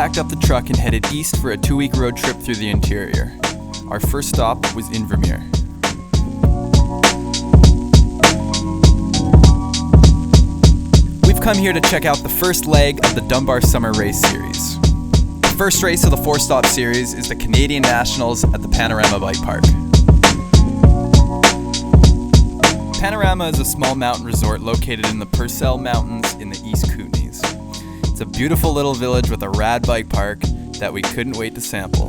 packed up the truck and headed east for a 2-week road trip through the interior. Our first stop was Invermere. We've come here to check out the first leg of the Dunbar Summer Race Series. The first race of the 4-stop series is the Canadian Nationals at the Panorama Bike Park. Panorama is a small mountain resort located in the Purcell Mountains in the East Kootenays. It's a beautiful little village with a rad bike park that we couldn't wait to sample.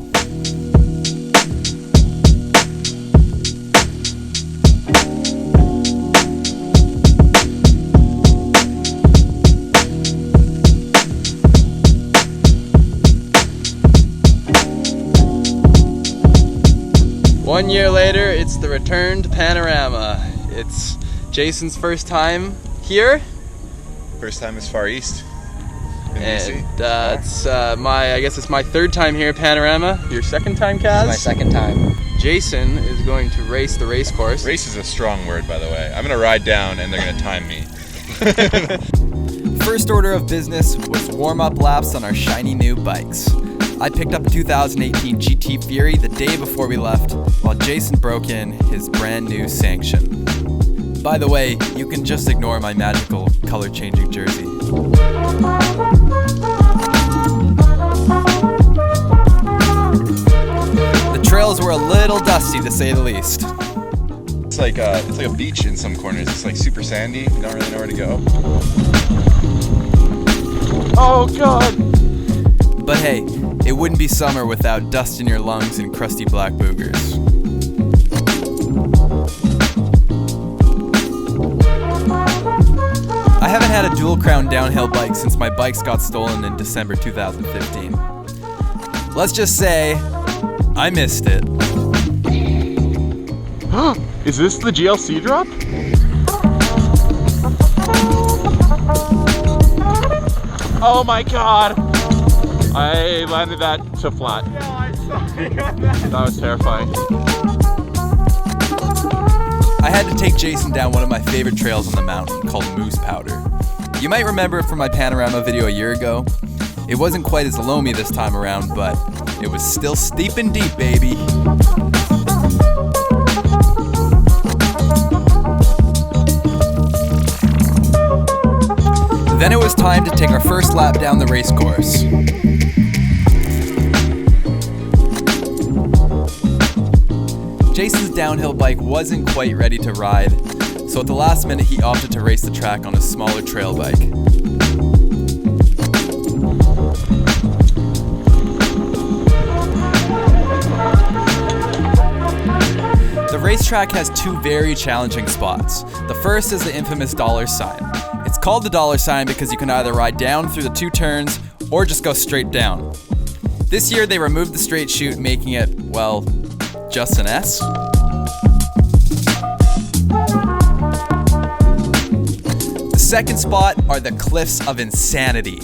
One year later, it's the return to Panorama. It's Jason's first time here. First time is Far East. And I guess it's my third time here at Panorama. Your second time, Kaz? This is my second time. Jason is going to race the race course. Race is a strong word, by the way. I'm going to ride down and they're going to time me. First order of business was warm-up laps on our shiny new bikes. I picked up a 2018 GT Fury the day before we left, while Jason broke in his brand new Sanction. By the way, you can just ignore my magical color-changing jersey. The trails were a little dusty, to say the least. It's like a beach in some corners. It's like super sandy. You don't really know where to go. Oh God! But hey, it wouldn't be summer without dust in your lungs and crusty black boogers. I haven't had a dual crown downhill bike since my bikes got stolen in December 2015. Let's just say, I missed it. Is this the GLC drop? Oh my God! I landed that to flat. No, I'm sorry. That was terrifying. I had to take Jason down one of my favorite trails on the mountain called Moose Powder. You might remember it from my Panorama video a year ago. It wasn't quite as loamy this time around, but it was still steep and deep, baby. Then it was time to take our first lap down the race course. Jason's downhill bike wasn't quite ready to ride, so at the last minute he opted to race the track on a smaller trail bike. The racetrack has two very challenging spots. The first is the infamous dollar sign. It's called the dollar sign because you can either ride down through the two turns or just go straight down. This year they removed the straight chute, making it, well, just an S. The second spot are the Cliffs of Insanity.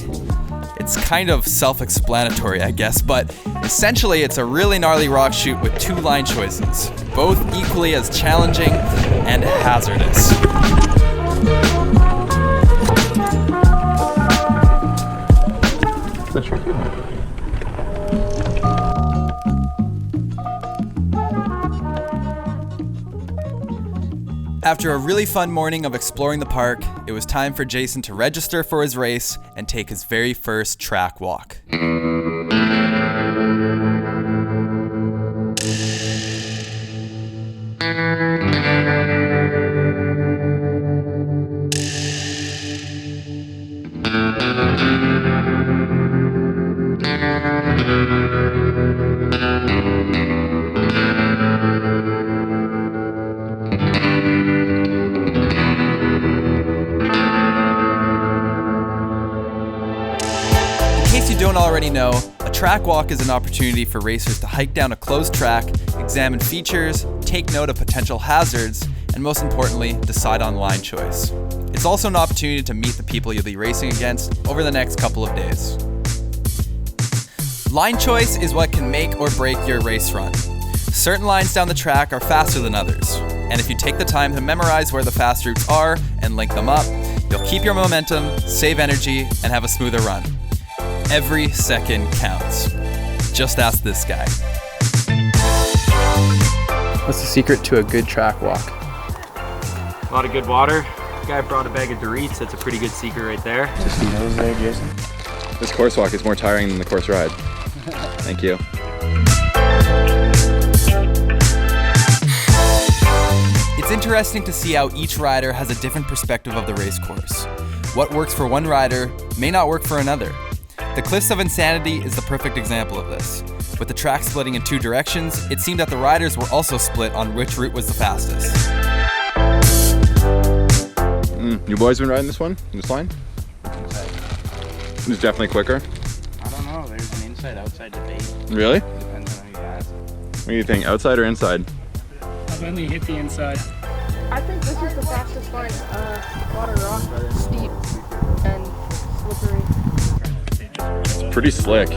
It's kind of self-explanatory, I guess, but essentially it's a really gnarly rock chute with two line choices, both equally as challenging and hazardous. After a really fun morning of exploring the park, it was time for Jason to register for his race and take his very first track walk. In case you don't already know, a track walk is an opportunity for racers to hike down a closed track, examine features, take note of potential hazards, and most importantly, decide on line choice. It's also an opportunity to meet the people you'll be racing against over the next couple of days. Line choice is what can make or break your race run. Certain lines down the track are faster than others, and if you take the time to memorize where the fast routes are and link them up, you'll keep your momentum, save energy, and have a smoother run. Every second counts. Just ask this guy. What's the secret to a good track walk? A lot of good water. The guy brought a bag of Doritos. That's a pretty good secret right there. Just nose there, Jason. This course walk is more tiring than the course ride. Thank you. It's interesting to see how each rider has a different perspective of the race course. What works for one rider may not work for another. The Cliffs of Insanity is the perfect example of this. With the track splitting in two directions, it seemed that the riders were also split on which route was the fastest. You boys been riding this one? This line? It's definitely quicker. I don't know, there's an inside-outside debate. Really? Depends on who you ask. What do you think, outside or inside? I've only hit the inside. I think this is the fastest line. Water rock, steep, and slippery. It's pretty slick.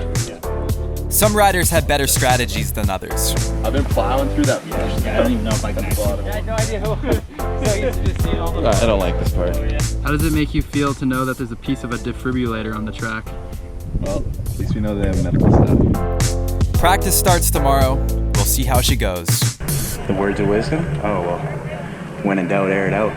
Some riders had better strategies than others. I've been plowing through that. I don't even know if I can actually. I had no idea who. So easy to see all the I don't like this part. How does it make you feel to know that there's a piece of a defibrillator on the track? Well, at least we know they have medical stuff. Practice starts tomorrow. We'll see how she goes. The words of wisdom? Oh, well, when in doubt, air it out.